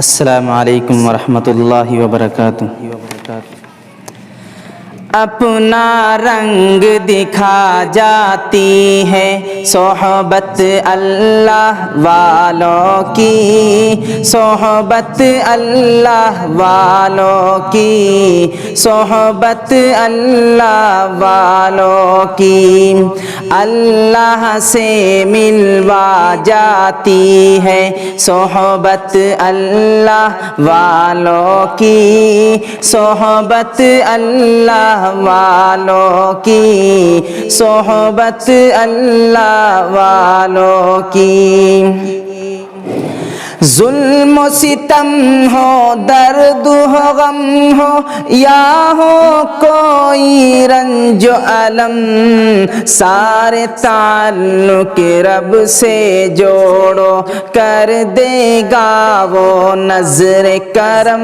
السلام علیکم ورحمۃ اللہ وبرکاتہ۔ اپنا رنگ دکھا جاتی ہے صحبت اللہ والوں کی، صحبت اللہ والوں کی، صحبت اللہ والوں کی، اللہ سے ملوا جاتی ہے صحبت اللہ والوں کی، صحبت اللہ والوں کی، صحبت اللہ والوں کی۔ ظلم و ستم ہو، درد ہو، غم ہو، یا ہو کوئی رنج و الم، سارے تعلق رب سے جوڑو، کر دے گا وہ نظر کرم،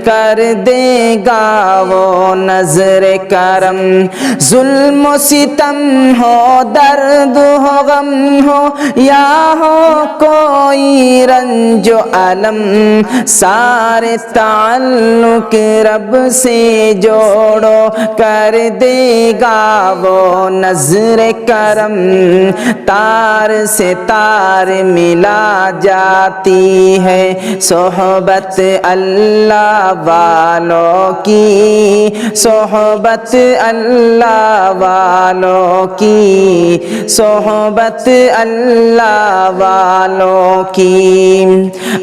کر دے گا وہ نظر کرم۔ ظلم و ستم ہو، درد ہو، غم ہو، یا ہو کوئی رنج و الم، سارے تعلق رب سے جوڑو، کر دے گا وہ نظر کرم۔ تار سے تار ملا جاتی ہے صحبت اللہ والوں کی، صحبت اللہ والوں کی، صحبت اللہ والوں کی،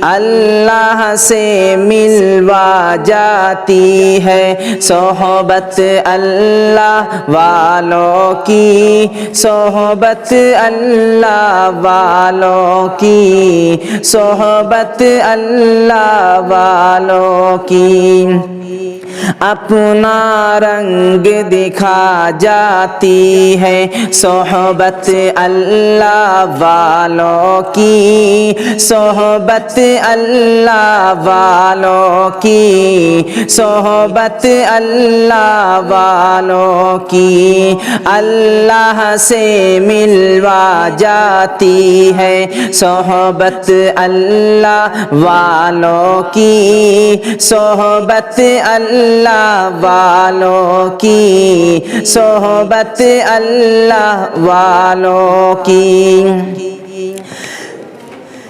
اللہ سے ملوا جاتی ہے صحبت اللہ والوں کی، صحبت اللہ والوں کی، صحبت اللہ والوں کی۔ اپنا رنگ دکھا جاتی ہے صحبت اللہ والوں کی، صحبت اللہ والوں کی، صحبت اللہ والوں کی، اللہ سے ملوا جاتی ہے صحبت اللہ والوں کی، صحبت اللہ والوں کی، صحبت اللہ والوں کی۔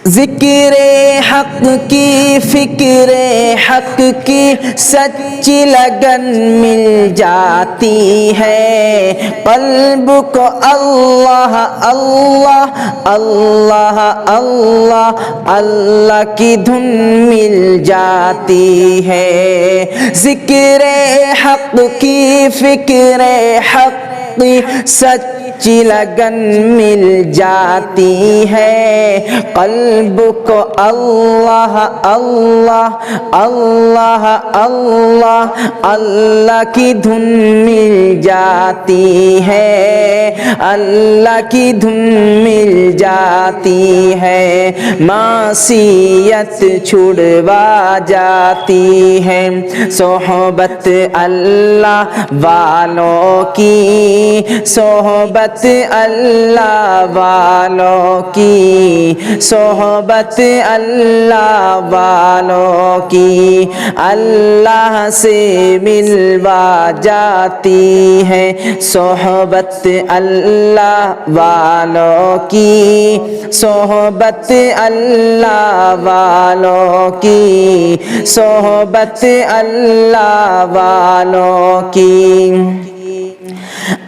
ذکر حق کی، فکر حق کی سچی لگن مل جاتی ہے، قلب کو اللہ اللہ اللہ اللہ اللہ کی دھن مل جاتی ہے۔ ذکر حق کی، فکر حق کی سچی لگن مل جاتی ہے، قلب کو اللہ اللہ اللہ اللہ اللہ کی دھن مل جاتی ہے، اللہ کی دھن مل جاتی ہے، معصیت چھڑوا جاتی ہے صحبت اللہ والوں کی، صحبت اللہ والوں کی، صحبت اللہ والوں کی، اللہ سے ملوا جاتی ہے صحبت اللہ والوں کی، صحبت اللہ والوں کی، صحبت اللہ والوں کی۔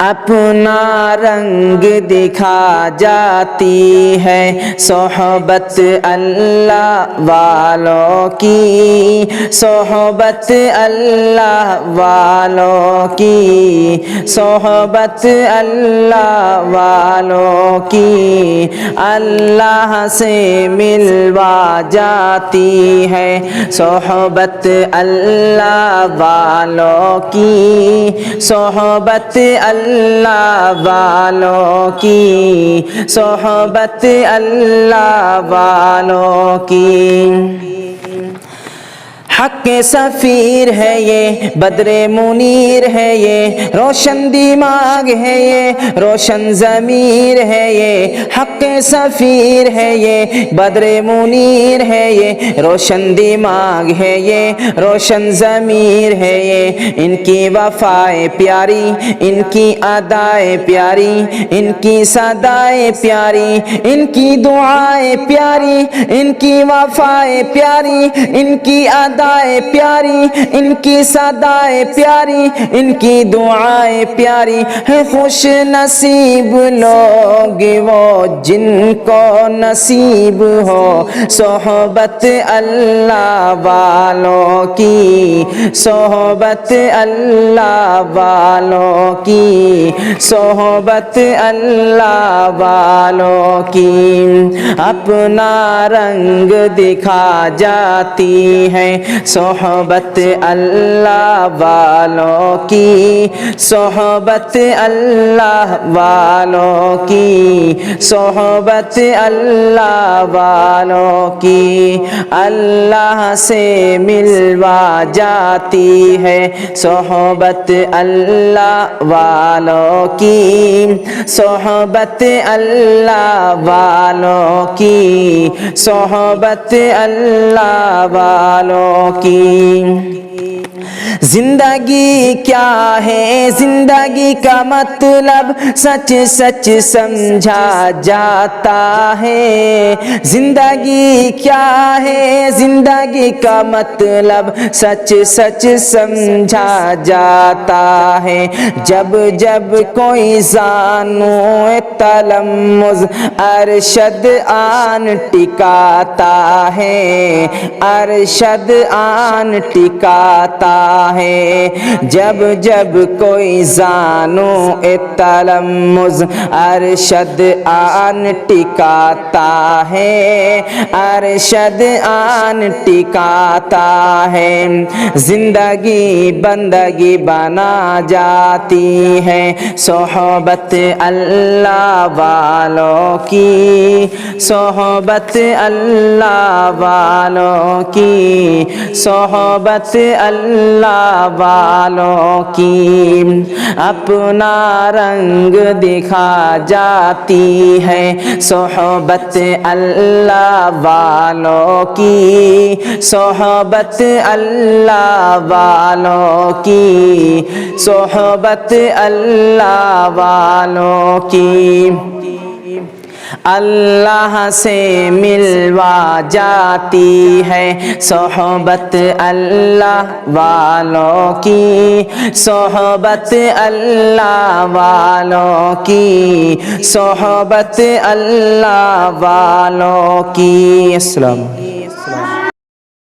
اپنا رنگ دکھا جاتی ہے صحبت اللہ والوں کی، صحبت اللہ والوں کی، صحبت اللہ والوں کی، اللہ سے ملوا جاتی ہے صحبت اللہ والوں کی، صحبت اللہ والوں کی، صحبت اللہ والوں کی۔ حق کے سفیر ہے یہ، بدر منیر ہے یہ، روشن دماغ ہے یہ، روشن ضمیر ہے یہ، حق کے سفیر ہے یہ، بدر منیر ہے یہ، روشن دماغ ہے یہ، روشن ضمیر ہے یہ۔ ان کی وفائے پیاری، ان کی ادائے پیاری، ان کی صدائے پیاری، ان کی دعائیں پیاری، ان کی وفائے پیاری، ان کی ادائیں پیاری، ان کی صدائیں پیاری، ان کی دعائیں پیاری ہے۔ خوش نصیب لوگ وہ جن کو نصیب ہو صحبت اللہ والوں کی، صحبت اللہ والوں کی، صحبت اللہ والوں کی۔ اپنا رنگ دکھا جاتی ہے صحبت اللہ والوں کی، صحبت اللہ والوں کی، صحبت اللہ والوں کی۔ اللہ سے ملوا جاتی ہے صحبت اللہ والوں کی، صحبت اللہ والوں کی، صحبت اللہ والوں کی۔ زندگی کیا ہے، زندگی کا مطلب سچ سچ سمجھا جاتا ہے۔ زندگی کیا ہے، زندگی کا مطلب سچ سچ سمجھا جاتا ہے۔ جب جب کوئی زانو تلمذ ارشد آن ٹکاتا ہے، ارشد آن ٹکاتا ہے۔ جب جب کوئی زانو تلمذ ارشد آن ٹکاتا ہے، ارشد آن ٹکاتا ہے۔ زندگی بندگی بنا جاتی ہے صحبت اللہ والوں کی، صحبت اللہ والوں کی، صحبت اللہ والوں کی۔ اپنا رنگ دکھا جاتی ہے صحبت اللہ والوں کی، صحبت اللہ والوں کی، صحبت اللہ والوں کی۔ اللہ سے ملوا جاتی ہے صحبت اللہ والوں کی، صحبت اللہ والوں کی، صحبت اللہ والوں کی۔ السلام علیکم۔